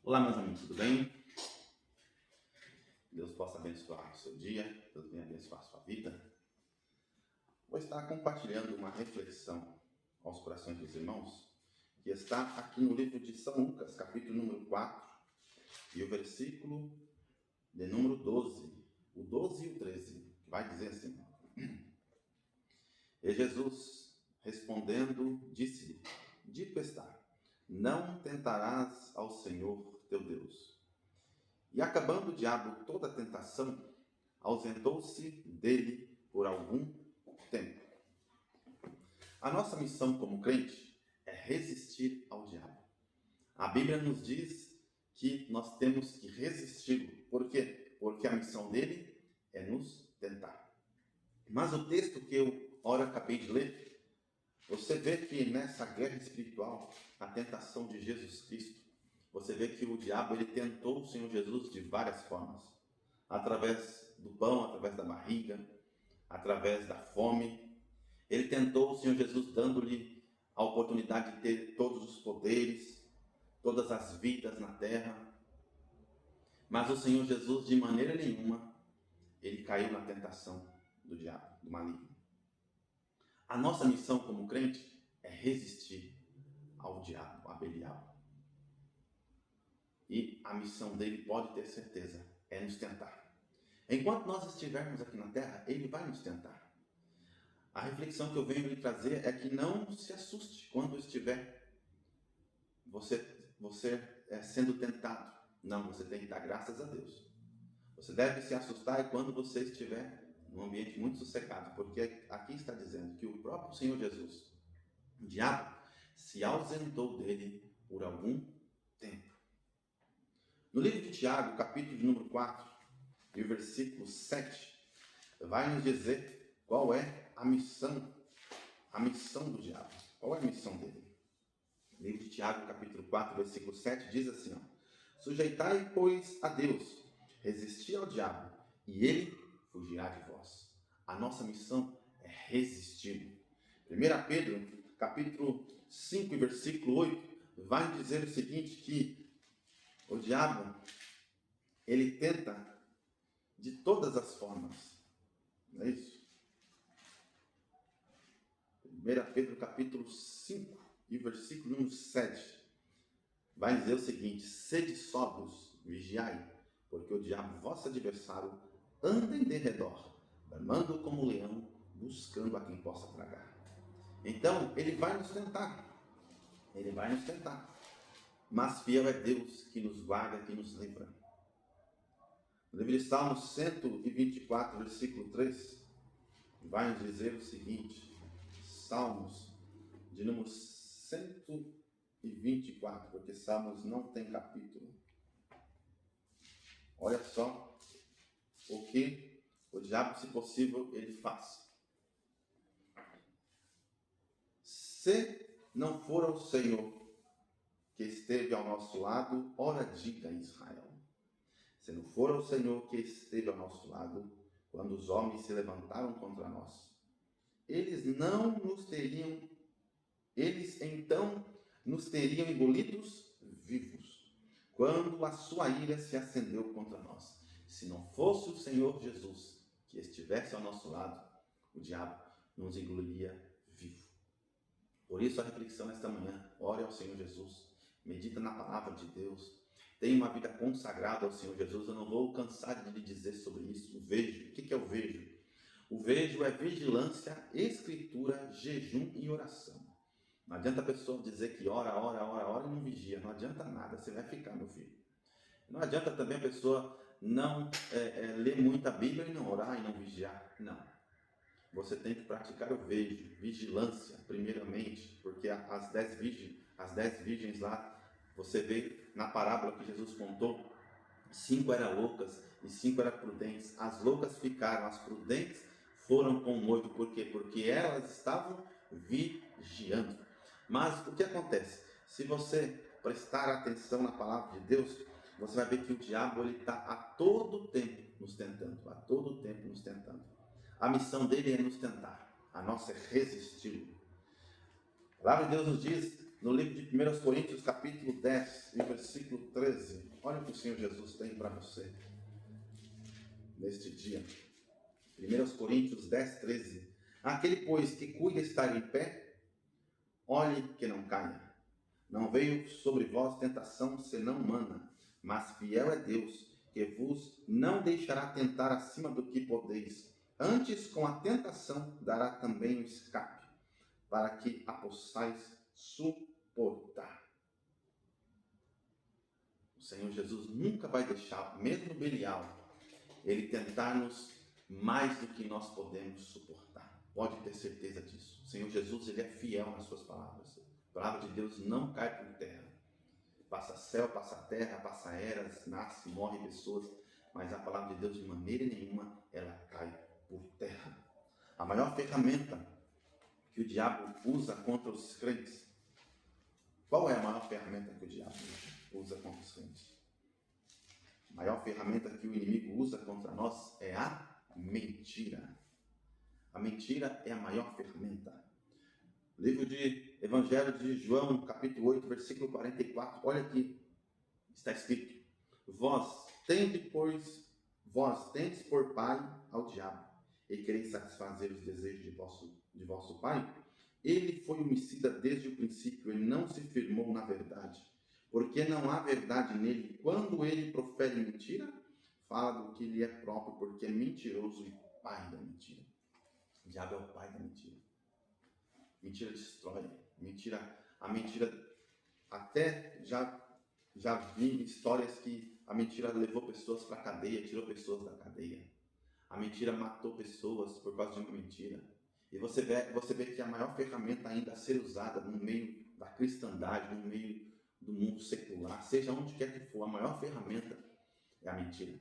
Olá, meus amigos, tudo bem? Deus possa abençoar o seu dia, Deus venha abençoar a sua vida. Vou estar compartilhando uma reflexão aos corações dos irmãos, que está aqui no livro de São Lucas, capítulo número 4, e o versículo de número 12, o 12 e o 13, que vai dizer assim: E Jesus, respondendo, disse-lhe: Dito está, não tentarás ao Senhor teu Deus. E acabando o diabo toda a tentação, ausentou-se dele por algum tempo. A nossa missão como crente é resistir ao diabo. A Bíblia nos diz que nós temos que resisti-lo. Por quê? Porque a missão dele é nos tentar. Mas o texto que eu acabei de ler, você vê que nessa guerra espiritual, a tentação de Jesus Cristo, você vê que o diabo ele tentou o Senhor Jesus de várias formas. Através do pão, através da barriga, através da fome. Ele tentou o Senhor Jesus dando-lhe a oportunidade de ter todos os poderes, todas as vidas na terra. Mas o Senhor Jesus, de maneira nenhuma, ele caiu na tentação do diabo, do maligno. A nossa missão como crente é resistir ao diabo, a Belial. E a missão dele, pode ter certeza, é nos tentar. Enquanto nós estivermos aqui na terra, ele vai nos tentar. A reflexão que eu venho lhe trazer é que não se assuste quando estiver você sendo tentado. Não, você tem que dar graças a Deus. Você deve se assustar quando você estiver num ambiente muito sossegado, porque aqui está dizendo que o próprio Senhor Jesus, o diabo, se ausentou dele por algum tempo. No livro de Tiago, capítulo de número 4, e o versículo 7, vai nos dizer qual é a missão do diabo. Qual é a missão dele? O livro de Tiago, capítulo 4, versículo 7, diz assim: Sujeitai, pois, a Deus, resisti ao diabo, e ele fugirá de vós. A nossa missão é resistir. 1 Pedro, capítulo 5, versículo 8, vai dizer o seguinte, que o diabo, ele tenta de todas as formas. Não é isso? 1 Pedro, capítulo 5, e versículo número 7, vai dizer o seguinte: sede sóbrios, vigiai, porque o diabo, vosso adversário, anda em derredor, bramando como leão, buscando a quem possa tragar. Então, ele vai nos tentar. Ele vai nos tentar. Mas fiel é Deus que nos guarda, que nos livra. No livro de Salmos 124, versículo 3, vai nos dizer o seguinte: Salmos de número 124, porque Salmos não tem capítulo. Olha só o que o diabo, se possível, ele faz. Se não for o Senhor que esteve ao nosso lado, ora diga a Israel. Se não for o Senhor que esteve ao nosso lado, quando os homens se levantaram contra nós, eles então nos teriam engolidos vivos, quando a sua ira se acendeu contra nós. Se não fosse o Senhor Jesus que estivesse ao nosso lado, o diabo nos engoliria vivo. Por isso a reflexão nesta manhã: ore ao Senhor Jesus, medita na palavra de Deus, tenha uma vida consagrada ao Senhor Jesus. Eu não vou cansar de lhe dizer sobre isso. O vejo, o que é o vejo? O vejo é vigilância, escritura, jejum e oração. Não adianta a pessoa dizer que ora e não vigia. Não adianta nada, você vai ficar, meu filho. Não adianta também a pessoa não ler muita Bíblia e não orar e não vigiar. Não. Você tem que praticar o vejo, vigilância, primeiramente, porque as 10 virgens lá, você vê na parábola que Jesus contou, 5 eram loucas e 5 eram prudentes. As loucas ficaram, as prudentes foram com o noivo. Por quê? Porque elas estavam vigiando. Mas o que acontece? Se você prestar atenção na palavra de Deus, você vai ver que o diabo está a todo tempo nos tentando, a todo tempo nos tentando. A missão dele é nos tentar, a nossa é resistir. A palavra de Deus nos diz no livro de 1 Coríntios, capítulo 10, e versículo 13. Olha o que o Senhor Jesus tem para você neste dia. 1 Coríntios 10, 13. Aquele, pois, que cuida estar em pé, olhe que não caia. Não veio sobre vós tentação senão humana, mas fiel é Deus, que vos não deixará tentar acima do que podeis. Antes, com a tentação, dará também o escape, para que a possais suportar. O Senhor Jesus nunca vai deixar, mesmo Belial, ele tentar-nos mais do que nós podemos suportar. Pode ter certeza disso. O Senhor Jesus, ele é fiel nas suas palavras. A palavra de Deus não cai por terra. Passa céu, passa terra, passa eras, nasce, morre pessoas, mas a palavra de Deus, de maneira nenhuma, ela cai por terra. A maior ferramenta que o diabo usa contra os crentes, qual é a maior ferramenta que o diabo usa contra os crentes? A maior ferramenta que o inimigo usa contra nós é a mentira. A mentira é a maior ferramenta. Livro de Evangelho de João, capítulo 8, versículo 44. Olha aqui, está escrito: Vós tendes por pai ao diabo, e quereis satisfazer os desejos de vosso pai. Ele foi homicida desde o princípio, ele não se firmou na verdade, porque não há verdade nele. Quando ele profere mentira, fala do que lhe é próprio, porque é mentiroso e pai da mentira. O diabo é o pai da mentira. Mentira destrói. A mentira, até já vi histórias que a mentira levou pessoas para a cadeia, tirou pessoas da cadeia. A mentira matou pessoas por causa de uma mentira. E você vê que a maior ferramenta ainda a ser usada no meio da cristandade, no meio do mundo secular, seja onde quer que for, a maior ferramenta é a mentira.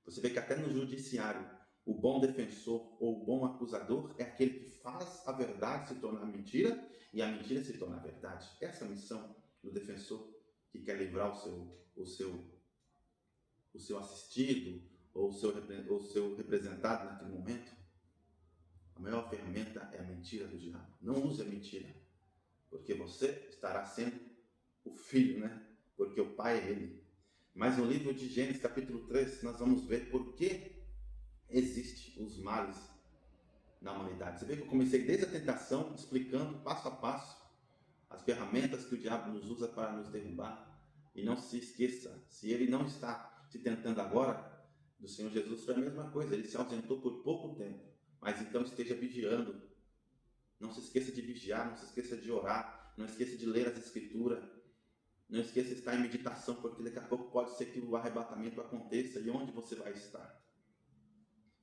Você vê que até no judiciário, o bom defensor ou o bom acusador é aquele que faz a verdade se tornar mentira e a mentira se tornar verdade. Essa é a missão do defensor que quer livrar o seu assistido ou o seu representado naquele momento. A maior ferramenta é a mentira do diabo. Não use a mentira, porque você estará sendo o filho, né? Porque o pai é ele. Mas no livro de Gênesis, capítulo 3, nós vamos ver por que existem os males na humanidade. Você vê que eu comecei desde a tentação, explicando passo a passo as ferramentas que o diabo nos usa para nos derrubar. E não se esqueça, se ele não está te tentando agora, do Senhor Jesus foi a mesma coisa, ele se ausentou por pouco tempo. Mas então esteja vigiando. Não se esqueça de vigiar, não se esqueça de orar, não esqueça de ler as Escrituras, não esqueça de estar em meditação, porque daqui a pouco pode ser que o arrebatamento aconteça. E onde você vai estar?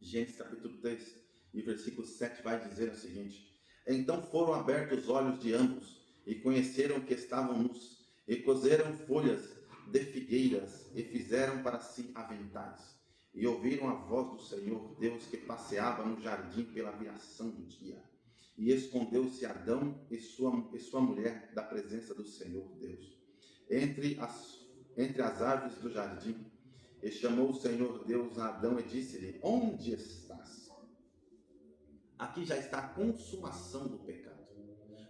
Gênesis capítulo 3 e versículo 7 vai dizer o seguinte: Então foram abertos os olhos de ambos, e conheceram que estavam nus, e coseram folhas de figueiras, e fizeram para si aventais. E ouviram a voz do Senhor Deus que passeava no jardim pela viração do dia. E escondeu-se Adão e sua mulher da presença do Senhor Deus entre as árvores do jardim. E chamou o Senhor Deus a Adão e disse-lhe: Onde estás? Aqui já está a consumação do pecado.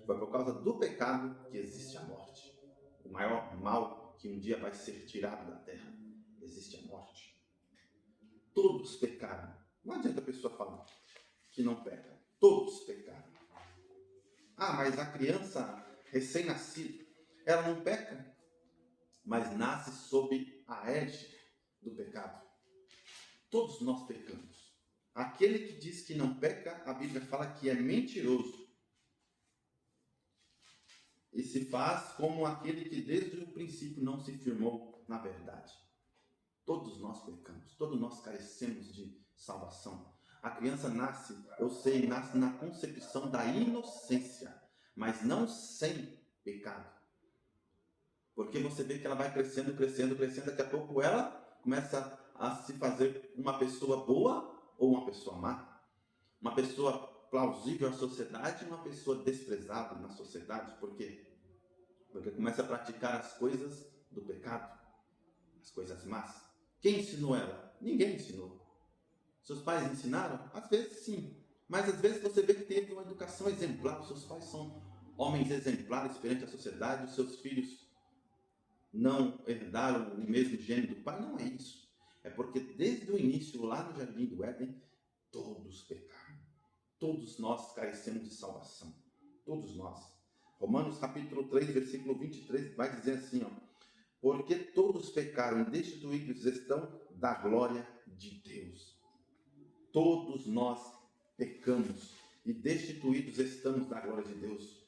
Foi por causa do pecado que existe a morte. O maior mal que um dia vai ser tirado da terra. Existe a morte. Todos pecaram. Não adianta a pessoa falar que não peca. Todos pecaram. Ah, mas a criança recém-nascida, ela não peca, mas nasce sob a égide do pecado. Todos nós pecamos. Aquele que diz que não peca, a Bíblia fala que é mentiroso. E se faz como aquele que desde o princípio não se firmou na verdade. Todos nós pecamos, todos nós carecemos de salvação. A criança nasce na concepção da inocência, mas não sem pecado. Porque você vê que ela vai crescendo, daqui a pouco ela começa a se fazer uma pessoa boa ou uma pessoa má. Uma pessoa plausível à sociedade e uma pessoa desprezada na sociedade. Por quê? Porque começa a praticar as coisas do pecado, as coisas más. Quem ensinou ela? Ninguém ensinou. Seus pais ensinaram? Às vezes sim. Mas às vezes você vê que teve uma educação exemplar. Seus pais são homens exemplares perante a sociedade, os seus filhos não herdaram o mesmo gênero do pai. Não é isso. É porque desde o início, lá no Jardim do Éden, todos pecaram. Todos nós carecemos de salvação. Todos nós. Romanos capítulo 3, versículo 23, vai dizer assim, ó: porque todos pecaram e destituídos estão da glória de Deus. Todos nós pecamos e destituídos estamos da glória de Deus.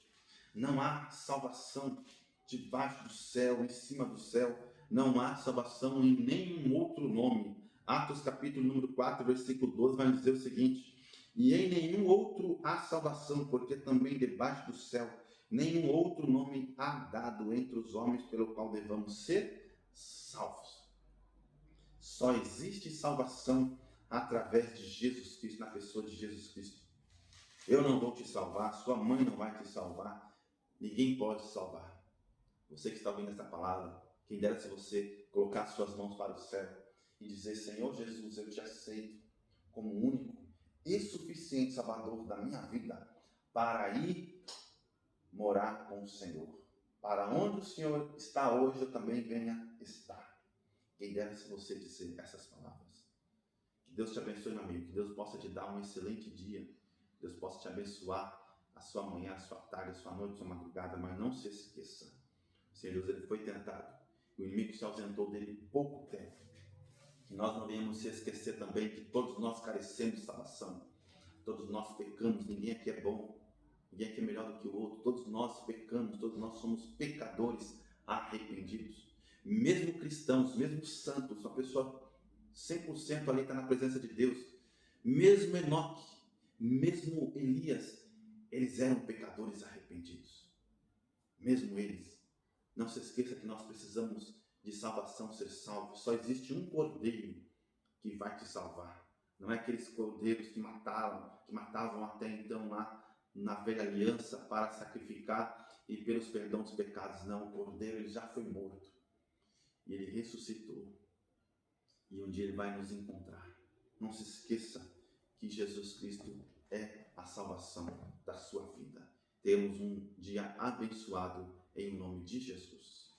Não há salvação debaixo do céu, em cima do céu. Não há salvação em nenhum outro nome. Atos capítulo número 4, versículo 12 vai dizer o seguinte: e em nenhum outro há salvação, porque também debaixo do céu nenhum outro nome há dado entre os homens pelo qual devamos ser salvos. Só existe salvação através de Jesus Cristo, na pessoa de Jesus Cristo. Eu não vou te salvar, sua mãe não vai te salvar, ninguém pode te salvar. Você que está ouvindo essa palavra, quem dera se você colocar suas mãos para o céu e dizer: Senhor Jesus, eu te aceito como único e suficiente Salvador da minha vida, para ir morar com o Senhor. Para onde o Senhor está hoje, eu também venha estar. Quem dera se você dizer essas palavras. Que Deus te abençoe, meu amigo. Que Deus possa te dar um excelente dia. Deus possa te abençoar a sua manhã, a sua tarde, a sua noite, a sua madrugada. Mas não se esqueça, o Senhor Deus, ele foi tentado. O inimigo se ausentou dele pouco tempo. Que nós não venhamos se esquecer também que todos nós carecemos de salvação. Todos nós pecamos, ninguém aqui é bom. Ninguém aqui é melhor do que o outro. Todos nós pecamos, todos nós somos pecadores arrependidos. Mesmo cristãos, mesmo santos, uma pessoa 100% ali está na presença de Deus. Mesmo Enoque, mesmo Elias, eles eram pecadores arrependidos. Mesmo eles. Não se esqueça que nós precisamos de salvação, ser salvos. Só existe um cordeiro que vai te salvar. Não é aqueles cordeiros que matavam até então lá na velha aliança para sacrificar e pelos perdão dos pecados. Não, o cordeiro ele já foi morto. E ele ressuscitou. E um dia ele vai nos encontrar. Não se esqueça que Jesus Cristo é a salvação da sua vida. Temos um dia abençoado em nome de Jesus.